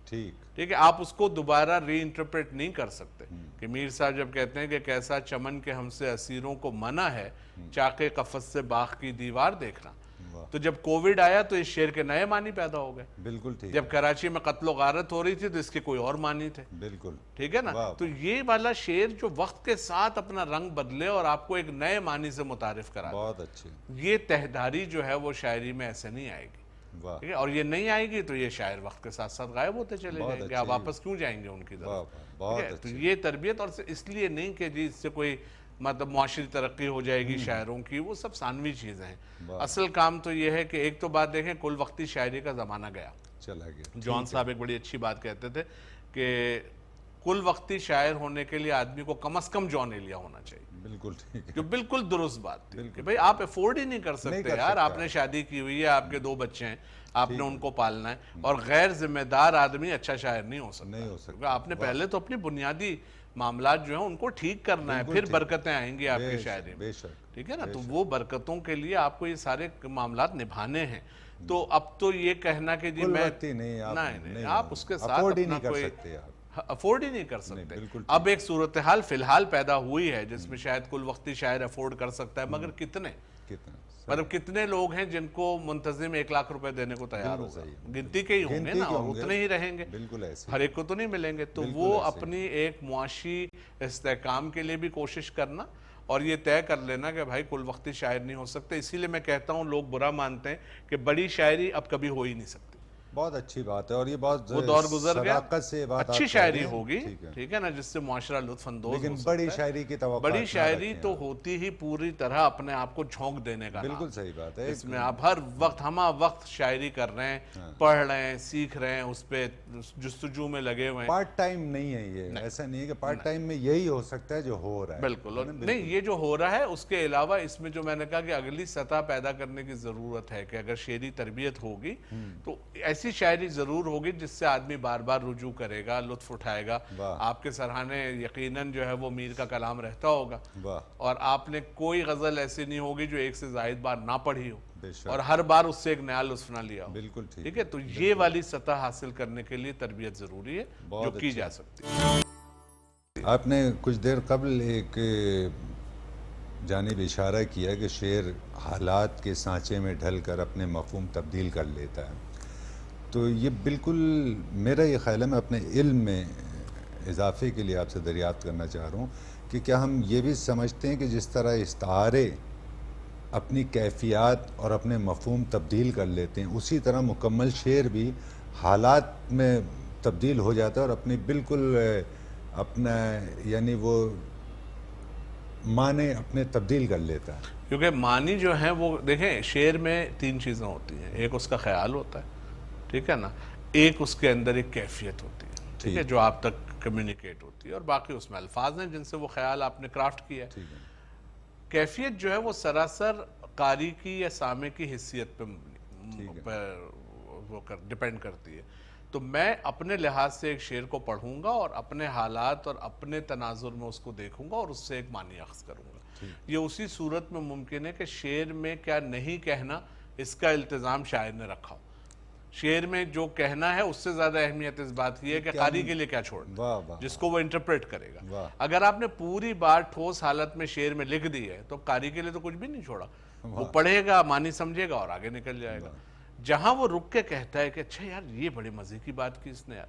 ٹھیک ہے, آپ اس کو دوبارہ ری انٹرپریٹ نہیں کر سکتے. کہ میر صاحب جب کہتے ہیں کہ کیسا چمن کے ہم سے اسیروں کو منع ہے چاقے قفس سے باغ کی دیوار دیکھنا, تو جب کووڈ آیا تو اس شعر کے نئے معنی پیدا ہو گئے. بالکل ٹھیک. جب کراچی میں قتل و غارت ہو رہی تھی تو اس کے کوئی اور معنی تھے. بالکل ٹھیک ہے نا. تو یہ والا شعر جو وقت کے ساتھ اپنا رنگ بدلے اور آپ کو ایک نئے معنی سے متعارف کرا, بہت اچھے. یہ تہداری جو ہے وہ شاعری میں ایسے نہیں آئے گی. ٹھیک ہے, اور یہ نہیں آئے گی تو یہ شاعر وقت کے ساتھ ساتھ غائب ہوتے چلے جائیں گے. آپ واپس کیوں جائیں گے ان کی طرف؟ تو یہ تربیت, اور اس لیے نہیں کہ جی اس سے کوئی مطلب معاشری ترقی ہو جائے گی شاعروں کی, وہ سب ثانوی چیزیں ہیں. اصل کام تو یہ ہے کہ ایک تو بات دیکھیں, کل وقتی شاعری کا زمانہ گیا, چلا گیا. جون صاحب ایک بڑی اچھی بات کہتے تھے کہ کل وقتی شاعر ہونے کے لیے آدمی کو کم از کم جون ایلیا ہونا چاہیے. بالکل ٹھیک ہے, جو بالکل درست بات تھی کہ بھئی آپ افورڈ ہی نہیں کر سکتے یار, آپ نے شادی کی ہوئی ہے, آپ کے 2 بچے ہیں, آپ نے ان کو پالنا ہے, اور غیر ذمہ دار آدمی اچھا شاعر نہیں ہو سکتا. آپ نے پہلے تو اپنی بنیادی معاملات جو ہیں ان کو ٹھیک کرنا ہے, پھر برکتیں آئیں گی آپ کی شاعری میں. ٹھیک ہے نا. تو وہ برکتوں کے لیے آپ کو یہ سارے معاملات نبھانے ہیں. تو اب تو یہ کہنا کہ جی میں نہیں, آپ اس کے ساتھ اپنا کوئی افورڈ ہی نہیں کر سکتے. اب ایک صورتحال فی الحال پیدا ہوئی ہے جس میں شاید کل وقتی شاعر افورڈ کر سکتا ہے, مگر کتنے, مطلب کتنے لوگ ہیں جن کو منتظم 1 لاکھ روپے دینے کو تیار ہوگا؟ گنتی کے ہی ہوں گے نا, اور اتنے ہی رہیں گے, ہر ایک کو تو نہیں ملیں گے. تو وہ اپنی ایک معاشی استحکام کے لیے بھی کوشش کرنا, اور یہ طے کر لینا کہ بھائی کل وقتی شاعر نہیں ہو سکتے. اسی لیے میں کہتا ہوں لوگ برا مانتے ہیں کہ بڑی شاعری اب کبھی ہو ہی نہیں سکتی. بہت اچھی بات ہے, اور یہ بہت وہ دور گزر گیا. اچھی شاعری ہوگی, ہوگی, ٹھیک ہے نا, جس سے معاشرہ لطف اندوز ہو لیکن سکتا ہے. بڑی شاعری کی توقع, بڑی شاعری تو ہوتی ہی پوری طرح اپنے آپ کو جھونک دینے کا. بالکل صحیح بات ہے. اس میں آپ ہر وقت ہمہ وقت شاعری کر رہے ہیں, پڑھ رہے ہیں, سیکھ رہے ہیں, اس پہ جستجو میں لگے ہوئے ہیں. پارٹ ٹائم نہیں ہے یہ, ایسا نہیں ہے کہ پارٹ ٹائم میں یہی ہو سکتا ہے جو ہو رہا ہے. بالکل نہیں, یہ جو ہو رہا ہے اس کے علاوہ اس میں جو میں نے کہا کہ اگلی سطح پیدا کرنے کی ضرورت ہے, کہ اگر شعری تربیت ہوگی تو ایسی شاعری ضرور ہوگی جس سے آدمی بار بار رجوع کرے گا, لطف اٹھائے گا. آپ کے سرہانے یقیناً جو ہے وہ میر کا کلام رہتا ہوگا, اور آپ نے کوئی غزل ایسی نہیں ہوگی جو 1 سے زائد بار نہ پڑھی ہو, اور ہر بار اس سے ایک نیا لطف نہ لیا ہو. بالکل ٹھیک ہے. تو یہ والی سطح حاصل کرنے کے لیے تربیت ضروری ہے, جو کی جا سکتی ہے. آپ نے کچھ دیر قبل ایک جانب اشارہ کیا کہ شعر حالات کے سانچے میں ڈھل کر اپنے مفہوم تبدیل کر لیتا ہے. تو یہ بالکل میرا یہ خیال ہے, میں اپنے علم میں اضافے کے لیے آپ سے دریافت کرنا چاہ رہا ہوں کہ کیا ہم یہ بھی سمجھتے ہیں کہ جس طرح استعارے اپنی کیفیات اور اپنے مفہوم تبدیل کر لیتے ہیں, اسی طرح مکمل شعر بھی حالات میں تبدیل ہو جاتا ہے اور اپنی بالکل اپنا یعنی وہ معنی اپنے تبدیل کر لیتا ہے. کیونکہ معنی جو ہیں وہ دیکھیں, شعر میں 3 چیزیں ہوتی ہیں. ایک اس کا خیال ہوتا ہے, ٹھیک ہے نا, ایک اس کے اندر ایک کیفیت ہوتی ہے, ٹھیک ہے, جو آپ تک کمیونیکیٹ ہوتی ہے, اور باقی اس میں الفاظ ہیں جن سے وہ خیال آپ نے کرافٹ کیا ہے. کیفیت جو ہے وہ سراسر قاری کی یا سامع کی حیثیت پہ وہ ڈیپینڈ کرتی ہے. تو میں اپنے لحاظ سے ایک شعر کو پڑھوں گا اور اپنے حالات اور اپنے تناظر میں اس کو دیکھوں گا اور اس سے ایک معنی اخذ کروں گا. یہ اسی صورت میں ممکن ہے کہ شعر میں کیا نہیں کہنا اس کا التزام شاعر نے رکھا ہو. شعر میں جو کہنا ہے اس سے زیادہ اہمیت اس بات کی ہے کہ قاری کے لیے کیا چھوڑنا, جس کو وہ انٹرپریٹ کرے گا. اگر آپ نے پوری بات ٹھوس حالت میں شعر میں لکھ دی ہے تو قاری کے لیے تو کچھ بھی نہیں چھوڑا. وہ پڑھے گا, معنی سمجھے گا اور آگے نکل جائے گا. جہاں وہ رک کے کہتا ہے کہ اچھا یار یہ بڑے مزے کی بات کی اس نے یار،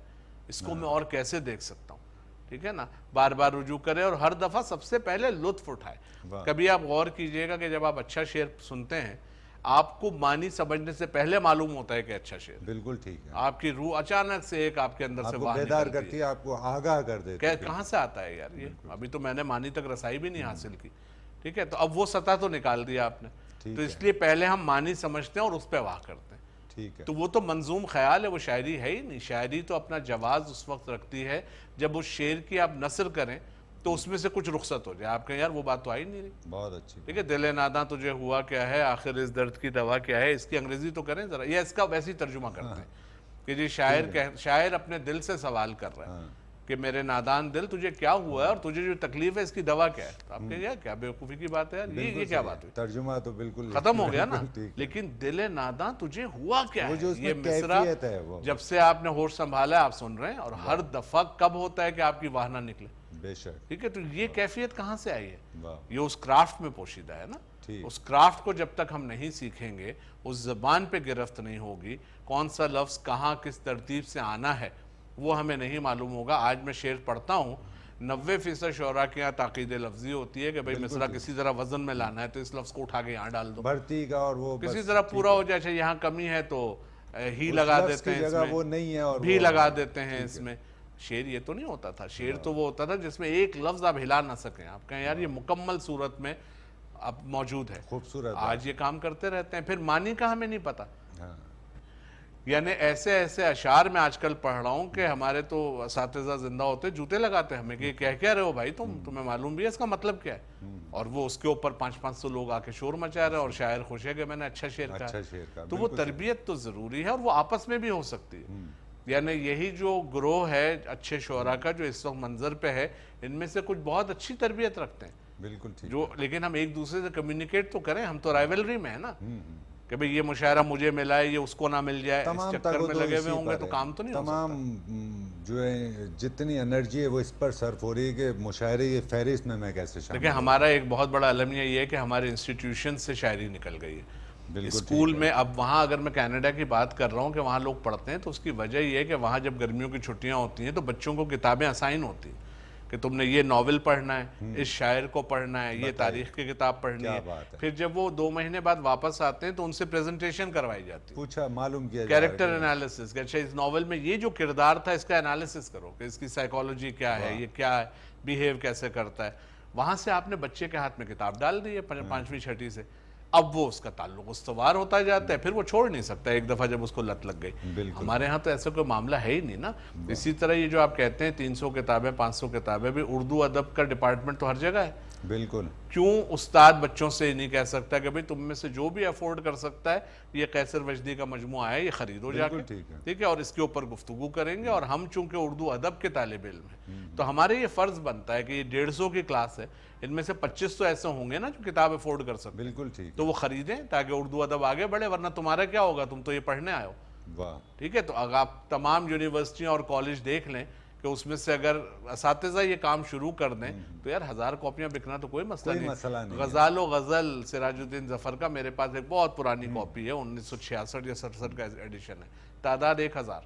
اس کو میں اور کیسے دیکھ سکتا ہوں، ٹھیک ہے نا، بار بار رجوع کرے اور ہر دفعہ سب سے پہلے لطف اٹھائے. کبھی آپ غور کیجئے گا کہ جب آپ اچھا شعر سنتے ہیں آپ کو معنی سمجھنے سے پہلے معلوم ہوتا ہے کہ اچھا شعر، بالکل ٹھیک ہے، آپ کی روح اچانک سے ایک آپ کے اندر سے آپ کو واہ بیدار نکلتی کرتی ہے، آپ کو آگاہ کر دیتی ہے. کہاں سے آتا ہے یار یہ، ابھی تو میں نے معنی تک رسائی بھی نہیں حاصل کی، ٹھیک ہے، تو اب وہ سطح تو نکال دیا آپ نے. تو اس لیے پہلے ہم معنی سمجھتے ہیں اور اس پہ واہ کرتے ہیں. ٹھیک ہے، تو وہ تو منظوم خیال ہے، وہ شاعری ہے ہی نہیں. شاعری تو اپنا جواز اس وقت رکھتی ہے جب اس شعر کی آپ نثر کریں تو اس میں سے کچھ رخصت ہو جائے، آپ کہیں یار وہ بات تو آئی نہیں رہی. بہت اچھی. ٹھیک ہے، دل ناداں تجھے ہوا کیا ہے، آخر اس درد کی دوا کیا ہے، اس کی انگریزی تو کریں ذرا، یا اس کا ویسی ترجمہ کرتے ہیں کہ جی شاعر اپنے دل سے سوال کر رہا ہے کہ میرے نادان دل تجھے کیا ہوا ہے اور تجھے جو تکلیف ہے اس کی دوا کیا ہے. تو آپ کہیں یار کیا بیوقوفی کی بات ہے یار، یہ کیا بات ہوئی، ترجمہ تو بالکل ختم ہو گیا نا. لیکن دل ناداں تجھے ہوا کیا ہے، یہ مصرع جب سے آپ نے ہوش سنبھالا ہے آپ سن رہے ہیں، اور ہر دفعہ کب ہوتا ہے کہ آپ کی واہ نہ نکلے. بے شک. ٹھیک ہے، تو یہ کیفیت کہاں سے آئی ہے، واہ. یہ اس کرافٹ میں پوشیدہ ہے نا. اس کرافٹ کو جب تک ہم نہیں سیکھیں گے، اس زبان پہ گرفت نہیں ہوگی، کون سا لفظ کہاں کس ترتیب سے آنا ہے وہ ہمیں نہیں معلوم ہوگا. آج میں شعر پڑھتا ہوں، 90% شعراء کے یہاں تاقید لفظی ہوتی ہے کہ بھئی مصرع کسی طرح وزن میں لانا ہے تو اس لفظ کو اٹھا کے یہاں ڈال دو، بھرتی کا، اور وہ کسی طرح پورا ہو جائے. یہاں کمی ہے تو ہی لگا دیتے ہیں، اس میں وہ نہیں ہے اور بھی لگا دیتے ہیں اس میں. شعر یہ تو نہیں ہوتا تھا، شعر تو وہ ہوتا تھا جس میں ایک لفظ آپ ہلا نہ سکیں، آپ کہیں یار یہ مکمل صورت میں اب موجود ہے. خوبصورت. آج یہ کام کرتے رہتے ہیں، پھر معنی کا ہمیں نہیں پتا. یعنی ایسے ایسے اشعار میں آج کل پڑھ رہا ہوں کہ ہمارے تو اساتذہ زندہ ہوتے جوتے لگاتے ہیں ہمیں کہ کیا رہے ہو بھائی، تمہیں معلوم بھی ہے اس کا مطلب کیا ہے. اور وہ اس کے اوپر 500 لوگ آ کے شور مچا رہے ہیں اور شاعر خوش ہے کہ میں نے اچھا شعر کہا. تو وہ تربیت تو ضروری ہے اور وہ آپس میں بھی ہو سکتی ہے. یعنی یہی جو گروہ ہے اچھے شعراء کا جو اس وقت منظر پہ ہے، ان میں سے کچھ بہت اچھی تربیت رکھتے ہیں بالکل ٹھیک. جو، لیکن ہم ایک دوسرے سے کمیونیکیٹ تو کریں. ہم تو رائیولری میں ہے نا کہ بھئی یہ مشاعرہ مجھے ملا ہے، یہ اس کو نہ مل جائے، اس چکر میں لگے ہوئے ہوں گے تو کام تو نہیں ہو سکتا. تمام جو ہے جتنی انرجی ہے وہ اس پر صرف ہو رہی ہے کہ مشاعرے یہ فہرست میں کیسے شامل. دیکھیں ہمارا ایک بہت بڑا المیہ یہ ہے کہ ہمارے انسٹیٹیوشن سے شاعری نکل گئی ہے. اسکول میں اب وہاں اگر میں کینیڈا کی بات کر رہا ہوں کہ وہاں لوگ پڑھتے ہیں تو اس کی وجہ یہ ہے کہ وہاں جب گرمیوں کی چھٹیاں ہوتی ہیں تو بچوں کو کتابیں اسائن ہوتی ہیں کہ تم نے یہ ناول پڑھنا ہے، اس شاعر کو پڑھنا ہے، یہ تاریخ کی کتاب پڑھنی ہے. پھر جب وہ 2 مہینے بعد واپس آتے ہیں تو ان سے پریزنٹیشن کروائی جاتی ہے، پوچھا معلوم کیا کیریکٹر انالیسس کہ اچھا اس ناول میں یہ جو کردار تھا اس کا انالیسس کرو کہ اس کی سائیکالوجی کیا ہے، یہ کیا ہے، بیہیو کیسے کرتا ہے. وہاں سے آپ نے بچے کے ہاتھ میں کتاب ڈال دی ہے 5ویں 6ٹھی سے، اب وہ اس کا تعلق استوار ہوتا جاتا ہے، پھر وہ چھوڑ نہیں سکتا ایک دفعہ جب اس کو لت لگ گئی. ہمارے ہاں تو ایسا کوئی معاملہ ہے ہی نہیں نا. اسی طرح یہ جو آپ کہتے ہیں 300 کتابیں 500 کتابیں، بھی اردو ادب کا ڈپارٹمنٹ تو ہر جگہ ہے. بالکل. کیوں استاد بچوں سے ہی نہیں کہہ سکتا کہ بھئی تم میں سے جو بھی افورڈ کر سکتا ہے یہ قیصر وجدی کا مجموعہ ہے، یہ خریدو جا کے، ٹھیک ہے، اور اس کے اوپر گفتگو کریں گے. اور ہم چونکہ اردو ادب کے طالب علم ہیں تو ہمارے یہ فرض بنتا ہے کہ یہ 150 کی کلاس ہے، ان میں سے 25 تو ایسے ہوں گے نا جو کتاب افورڈ کر سکتے ہیں. بالکل ٹھیک. تو وہ خریدیں تاکہ اردو ادب آگے بڑھے، ورنہ تمہارا کیا ہوگا، تم تو یہ پڑھنے آئے ہو. واہ. ٹھیک ہے، تو اگر آپ تمام یونیورسٹیاں اور کالج دیکھ لیں کہ اس میں سے اگر اساتذہ یہ کام شروع کر دیں تو یار 1000 کاپیاں بکنا تو کوئی مسئلہ نہیں. غزال و غزل سراج الدین ظفر کا میرے پاس ایک بہت پرانی کاپی ہے، 1966 یا 67 کا ایڈیشن ہے، تعداد 1000.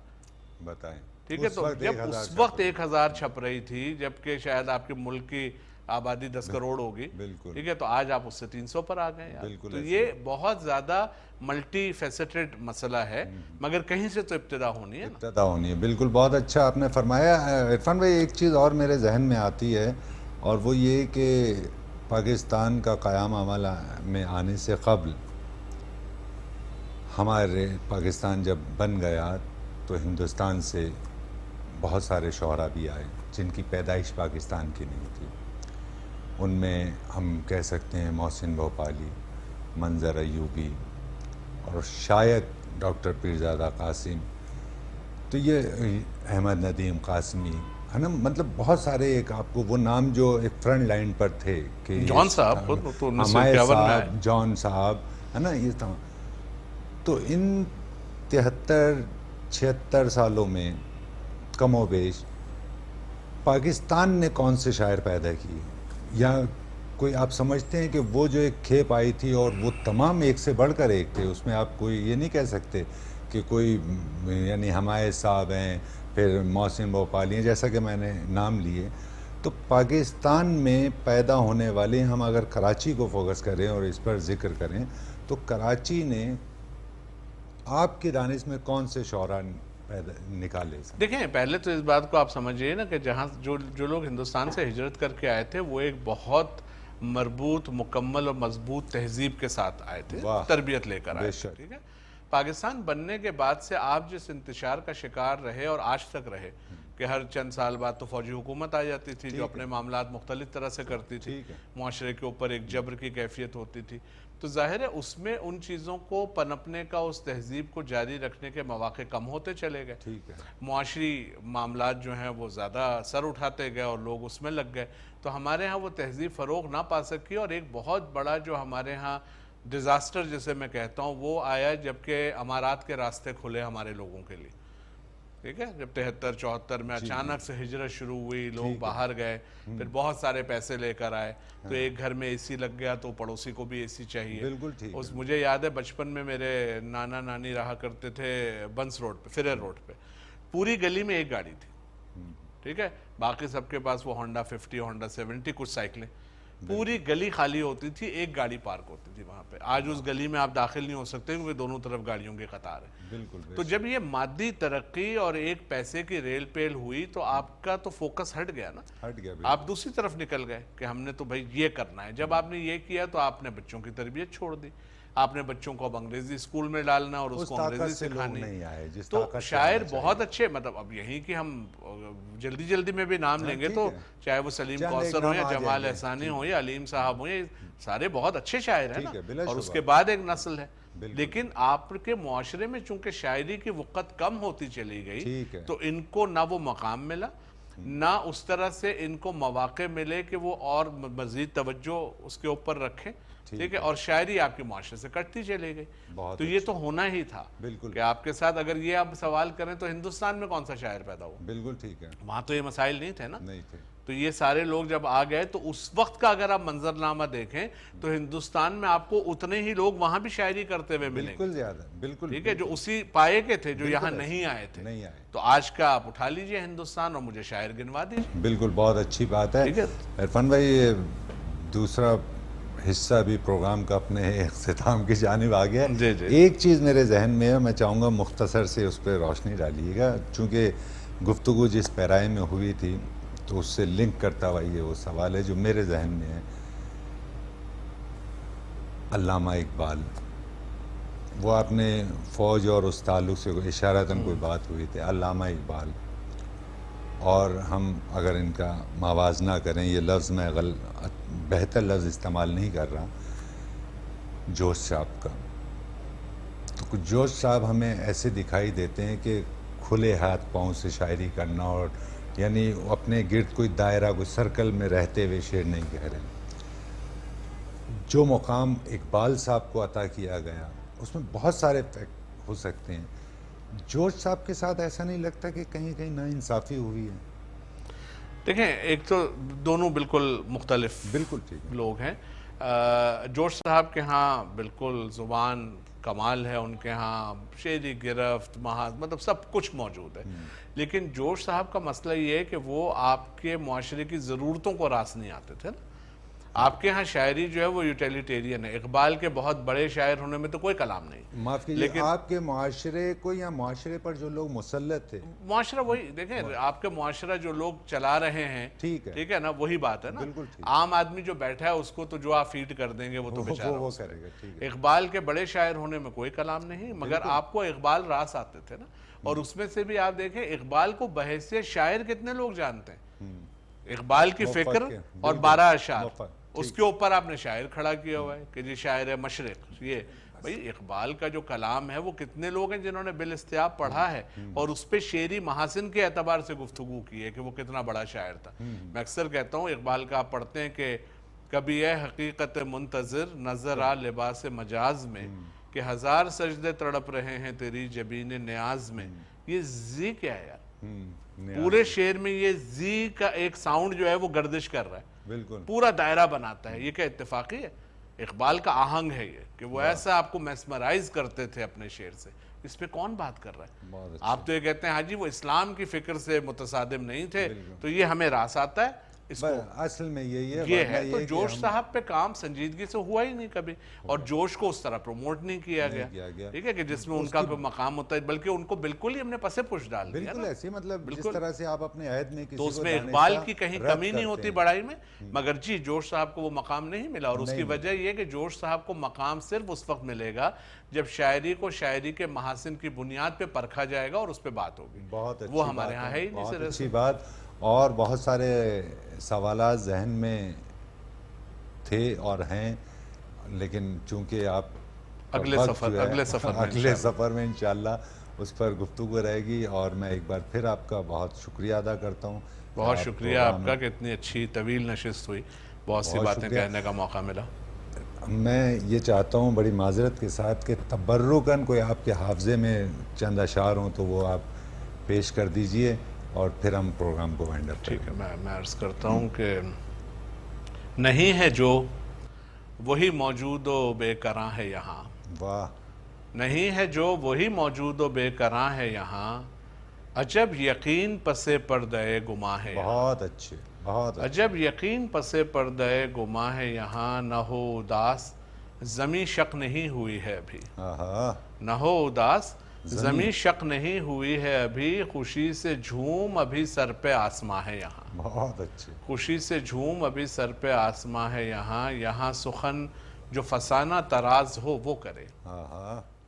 بتائیں. ٹھیک ہے، تو جب اس وقت 1000 چھپ رہی تھی جبکہ شاید آپ کے ملک کی آبادی 10 کروڑ ہوگی، ٹھیک ہے، تو آج آپ اس سے 300 پر آ گئے یار. تو یہ بہت زیادہ ملٹی فیسٹڈ مسئلہ ہے، مگر کہیں سے تو ابتدا ہونی ہے. ابتدا ہونی ہے، بالکل. بہت اچھا آپ نے فرمایا. عرفان بھائی ایک چیز اور میرے ذہن میں آتی ہے اور وہ یہ کہ پاکستان کا قیام عمل میں آنے سے قبل ہمارے پاکستان جب بن گیا تو ہندوستان سے بہت سارے شعراء بھی آئے جن کی پیدائش پاکستان کی نہیں تھی. ان میں ہم کہہ سکتے ہیں محسن بھوپالی، منظر ایوبی اور شاید ڈاکٹر پیرزادہ قاسم. تو یہ احمد ندیم قاسمی ہے نا، مطلب بہت سارے ایک آپ کو وہ نام جو ایک فرنٹ لائن پر تھے کہ جان صاحب، ہمایہ صاحب، جان صاحب ہے نا، یہ تمام. تو ان 73-76 سالوں میں کم و بیش پاکستان نے کون سے شاعر پیدا کیے یا کوئی آپ سمجھتے ہیں کہ وہ جو ایک کھیپ آئی تھی اور وہ تمام ایک سے بڑھ کر ایک تھے، اس میں آپ کوئی یہ نہیں کہہ سکتے کہ کوئی یعنی حمایت صاحب ہیں، پھر محسن بھوپالی ہیں، جیسا کہ میں نے نام لیے. تو پاکستان میں پیدا ہونے والے، ہم اگر کراچی کو فوکس کریں اور اس پر ذکر کریں، تو کراچی نے آپ کی دانش میں کون سے شعراء نکالے؟ دیکھیں پہلے تو اس بات کو آپ سمجھیے نا کہ جہاں جو لوگ ہندوستان سے ہجرت کر کے آئے تھے وہ ایک بہت مربوط، مکمل اور مضبوط تہذیب کے ساتھ آئے تھے، تربیت لے کر آئے تھے. ٹھیک ہے، پاکستان بننے کے بعد سے آپ جس انتشار کا شکار رہے اور آج تک رہے کہ ہر چند سال بعد تو فوجی حکومت آ جاتی تھی جو اپنے معاملات مختلف طرح سے کرتی تھی، معاشرے کے اوپر ایک جبر کی کیفیت ہوتی تھی، تو ظاہر ہے اس میں ان چیزوں کو پنپنے کا، اس تہذیب کو جاری رکھنے کے مواقع کم ہوتے چلے گئے. معاشری معاملات جو ہیں وہ زیادہ سر اٹھاتے گئے اور لوگ اس میں لگ گئے، تو ہمارے ہاں وہ تہذیب فروغ نہ پا سکی. اور ایک بہت بڑا جو ہمارے ہاں ڈیزاسٹر جسے میں کہتا ہوں وہ آیا جبکہ امارات کے راستے کھلے ہمارے لوگوں کے لیے. ٹھیک ہے، جب 73-74 میں اچانک سے ہجرت شروع ہوئی، لوگ باہر گئے، پھر بہت سارے پیسے لے کر آئے، تو ایک گھر میں اے سی لگ گیا تو پڑوسی کو بھی اے سی چاہیے. مجھے یاد ہے بچپن میں میرے نانا نانی رہا کرتے تھے بنس روڈ پہ، فریر روڈ پہ، پوری گلی میں ایک گاڑی تھی. ٹھیک ہے، باقی سب کے پاس وہ ہونڈا 50، ہونڈا 70، کچھ سائیکلیں. پوری گلی خالی ہوتی تھی، ایک گاڑی پارک ہوتی تھی وہاں پہ. آج اس گلی میں آپ داخل نہیں ہو سکتے کیونکہ دونوں طرف گاڑیوں کی قطار ہے. تو جب یہ مادی ترقی اور ایک پیسے کی ریل پیل ہوئی تو آپ کا تو فوکس ہٹ گیا نا، آپ دوسری طرف نکل گئے کہ ہم نے تو بھائی یہ کرنا ہے. جب آپ نے یہ کیا تو آپ نے بچوں کی تربیت چھوڑ دی، آپ نے بچوں کو اب انگریزی اسکول میں ڈالنا اور اس کو انگریزی سکھانی. تو شاعر بہت اچھے، مطلب اب یہی کہ ہم جلدی جلدی میں بھی نام لیں گے تو چاہے وہ سلیم کوثر ہو یا جمال احسانی ہو یا علیم صاحب ہو، یہ سارے بہت اچھے شاعر ہیں نا، اور اس کے بعد ایک نسل ہے. لیکن آپ کے معاشرے میں چونکہ شاعری کی وقت کم ہوتی چلی گئی تو ان کو نہ وہ مقام ملا، نہ اس طرح سے ان کو مواقع ملے کہ وہ اور مزید توجہ اس کے اوپر رکھیں. ٹھیک ہے، اور شاعری آپ کے معاشرے سے کٹتی چلی گئی. تو یہ تو ہونا ہی تھا کہ آپ کے ساتھ اگر یہ آپ سوال کریں تو ہندوستان میں کون سا شاعر پیدا ہوا؟ بالکل ٹھیک ہے، وہاں تو یہ مسائل نہیں تھے نا. نہیں تھے. تو یہ سارے لوگ جب آ گئے تو اس وقت کا اگر آپ منظرنامہ دیکھیں تو ہندوستان میں آپ کو اتنے ہی لوگ وہاں بھی شاعری کرتے ہوئے ملیں گے. بالکل زیادہ، بالکل ٹھیک ہے، جو اسی پائے کے تھے، جو یہاں نہیں آئے تھے. تو آج کا آپ اٹھا لیجئے ہندوستان اور مجھے شاعر گنوا دیجئے. بالکل، بہت اچھی بات ہے. عرفان بھائی، دوسرا حصہ بھی پروگرام کا اپنے اختتام کی جانب آ گیا. ایک چیز میرے ذہن میں ہے، میں چاہوں گا مختصر سے اس پہ روشنی ڈالیے گا، چونکہ گفتگو جس پیرائے میں ہوئی تھی تو اس سے لنک کرتا ہوا یہ وہ سوال ہے جو میرے ذہن میں ہے. علامہ اقبال، وہ آپ نے فوج اور اس تعلق سے اشارتاً کوئی بات ہوئی تھی. علامہ اقبال، اور ہم اگر ان کا موازنہ کریں، یہ لفظ میں بہتر لفظ استعمال نہیں کر رہا، جوش صاحب کا، تو جوش صاحب ہمیں ایسے دکھائی دیتے ہیں کہ کھلے ہاتھ پاؤں سے شاعری کرنا، اور یعنی اپنے گرد کوئی دائرہ، کوئی سرکل میں رہتے ہوئے شعر نہیں کہہ رہے. جو مقام اقبال صاحب کو عطا کیا گیا اس میں بہت سارے فیکٹ ہو سکتے ہیں. جوش صاحب کے ساتھ ایسا نہیں لگتا کہ کہیں کہیں ناانصافی ہوئی ہے؟ دیکھیں، ایک تو دونوں بالکل مختلف لوگ ہیں. جوش صاحب کے ہاں بالکل زبان کمال ہے، ان کے ہاں شعری گرفت، محاذ، مطلب سب کچھ موجود ہے. لیکن جوش صاحب کا مسئلہ یہ ہے کہ وہ آپ کے معاشرے کی ضرورتوں کو راس نہیں آتے تھے نا. آپ کے ہاں شاعری جو ہے وہ یوٹیلیٹیرین ہے. اقبال کے بہت بڑے شاعر ہونے میں تو کوئی کلام نہیں. معاف کیجیے، آپ کے معاشرے کو یا معاشرے پر جو لوگ مسلط تھے؟ معاشرہ وہی، دیکھیں آپ کے معاشرہ جو لوگ چلا رہے ہیں، ٹھیک ہے نا، وہی بات ہے نا. عام آدمی جو بیٹھا ہے اس کو تو جو آپ فیڈ کر دیں گے وہ تو بیچارہ وہ کرے گا. اقبال کے بڑے شاعر ہونے میں کوئی کلام نہیں، مگر آپ کو اقبال راس آتے تھے نا. اور اس میں سے بھی آپ دیکھیں اقبال کو بحیثیت شاعر کتنے لوگ جانتے ہیں. اقبال کی فکر اور 12 اشعار، اس کے اوپر آپ نے شاعر کھڑا کیا ہوا ہے کہ جی شاعر مشرق. یہ بھئی اقبال کا جو کلام ہے وہ کتنے لوگ ہیں جنہوں نے بالاستیاب پڑھا ہے اور اس پہ شعری محاسن کے اعتبار سے گفتگو کی ہے کہ وہ کتنا بڑا شاعر تھا. میں اکثر کہتا ہوں اقبال کا آپ پڑھتے ہیں کہ کبھی اے حقیقت منتظر نظر آ لباس مجاز میں کہ ہزار سجدے تڑپ رہے ہیں تیری جبین نیاز میں. یہ زی کیا ہے یار؟ پورے شعر میں یہ زی کا ایک ساؤنڈ جو ہے وہ گردش کر رہا ہے. بالکل پورا دائرہ بناتا ہے. یہ کیا اتفاقی ہے؟ اقبال کا آہنگ ہے یہ کہ وہ ایسا آپ کو میسمرائز کرتے تھے اپنے شعر سے. اس پہ کون بات کر رہا ہے؟ بہت آپ تو یہ کہتے ہیں حاجی وہ اسلام کی فکر سے متصادم نہیں تھے, تو یہ ہمیں راس آتا ہے. اس کو اصل میں یہی ہے. یہ ہے تو جوش صاحب پہ کام سنجیدگی سے ہوا ہی نہیں کبھی, اور جوش کو اس طرح پروموٹ نہیں کیا گیا, ٹھیک ہے, کہ جس میں ان کا کوئی مقام ہوتا ہے, بلکہ ان کو بالکل ہی ہم نے پسے پش ڈال دیا. بالکل ایسی مطلب جس طرح سے آپ اپنے عہد میں کسی تو اس کو میں اقبال کی کہیں کمی نہیں ہوتی بڑائی میں, مگر جی جوش صاحب کو وہ مقام نہیں ملا, اور اس کی وجہ یہ کہ جوش صاحب کو مقام صرف اس وقت ملے گا جب شاعری کو شاعری کے محاسن کی بنیاد پہ پرکھا جائے گا اور اس پہ بات ہوگی. بہت اچھی وہ ہمارے ہاں ہے ہی نہیں. بہت اچھی بات. اور بہت سارے سوالات ذہن میں تھے اور ہیں, لیکن چونکہ آپ اگلے سفر میں انشاءاللہ اس پر گفتگو رہے گی. اور میں ایک بار پھر آپ کا بہت شکریہ ادا کرتا ہوں. بہت شکریہ آپ کا کہ اتنی اچھی طویل نشست ہوئی, بہت سی باتیں کہنے کا موقع ملا. میں یہ چاہتا ہوں بڑی معذرت کے ساتھ کہ تبرکاً کوئی آپ کے حافظے میں چند اشعار ہوں تو وہ آپ پیش کر دیجئے, اور پھر ہم پروگرام کو وائنڈ اپ کریں. ٹھیک ہے, میں عرض کرتا ہوں کہ نہیں ہے جو وہی موجود و بے کراں ہے یہاں. واہ. نہیں ہے جو وہی موجود و بے کراں ہے یہاں, عجب یقین پسے پردہ گماں ہے یہاں. بہت اچھے, بہت اچھے. عجب یقین پسے پردہ گماں ہے یہاں, نہ ہو اداس زمیں شق نہیں ہوئی ہے ابھی. نہ ہو اداس زمیں شق نہیں ہوئی ہے ابھی, خوشی سے جھوم ابھی سر پہ آسماں ہے یہاں. بہت اچھے. خوشی سے جھوم ابھی سر پہ آسماں ہے یہاں, یہاں سخن جو فسانہ تراز ہو وہ کرے.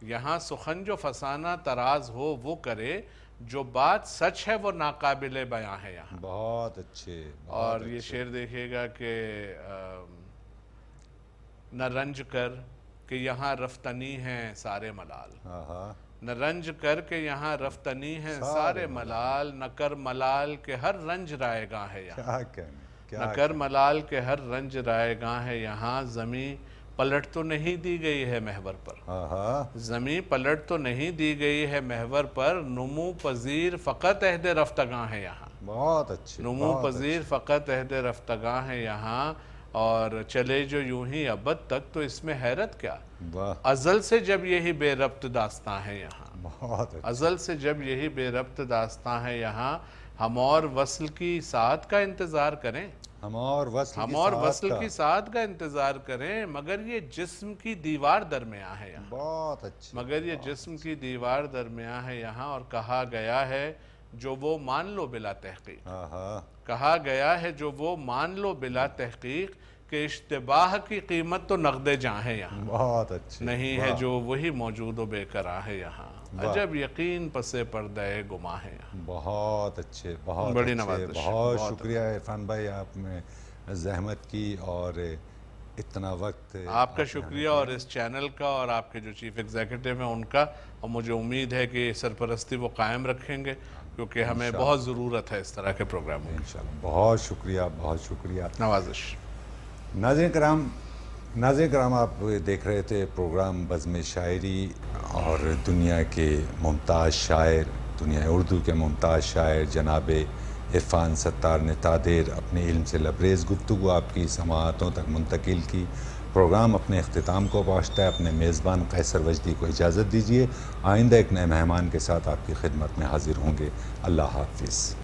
یہاں سخن جو فسانہ تراز ہو وہ کرے, جو بات سچ ہے وہ ناقابل بیاں ہے یہاں. بہت اچھے. اور یہ شعر دیکھیے گا کہ نہ رنج کر کہ یہاں رفتنی ہیں سارے ملال. نہ رنج کر کے یہاں رفتنی ہیں سارے ملال, نہ کر ملال کے ہر رنج رائے گاں ہے یہاں. نہ کر ملال کے ہر رنج رائے گاں ہے یہاں, زمیں پلٹ تو نہیں دی گئی ہے محور پر. زمیں پلٹ تو نہیں دی گئی ہے محور پر, نمو پذیر فقط عہد رفتگاں ہے یہاں. بہت اچھے. نمو پذیر فقط عہد رفتگاں ہے یہاں, اور چلے جو یوں ہی ابد تک تو اس میں حیرت کیا, ازل سے جب یہی بے ربط داستاں ہے یہاں. بہت اچھے. ازل سے جب یہی بے ربط داستاں ہے یہاں, ہم اور وصل کی ساعت کا انتظار کریں. ہم اور وصل کی ساعت کا انتظار کریں, مگر یہ جسم کی دیوار درمیان ہے یہاں. بہت اچھے. مگر یہ جسم کی دیوار درمیان ہے یہاں, اور کہا گیا ہے جو وہ مان لو بلا تحقیق. کہا گیا ہے جو وہ مان لو بلا تحقیق, کہ اشتباہ کی قیمت تو نقد جاں ہے یہاں. بہت اچھے. نہیں ہے جو وہی موجود و بے کراں ہے یہاں, عجب یقین پسے پردہ گماں ہے یہاں. بہت اچھے. بہت بڑی اچھے. نوازش. بہت شکریہ عرفان بھائی, آپ نے زحمت کی اور اتنا وقت. آپ کا شکریہ, اور اس چینل کا, اور آپ کے جو چیف ایگزیکٹو ہیں ان کا, اور مجھے امید ہے کہ سرپرستی وہ قائم رکھیں گے, کیونکہ ہمیں بہت ضرورت ہے اس طرح کے پروگراموں کی. انشاءاللہ. بہت شکریہ, بہت شکریہ. نوازش. ناظرین کرام, آپ دیکھ رہے تھے پروگرام بزم شاعری, اور دنیا کے ممتاز شاعر, دنیا اردو کے ممتاز شاعر جناب عرفان ستار نے تادیر اپنے علم سے لبریز گفتگو آپ کی سماعتوں تک منتقل کی. پروگرام اپنے اختتام کو پہنچتا ہے. اپنے میزبان قیصر وجدی کو اجازت دیجیے. آئندہ ایک نئے مہمان کے ساتھ آپ کی خدمت میں حاضر ہوں گے. اللہ حافظ.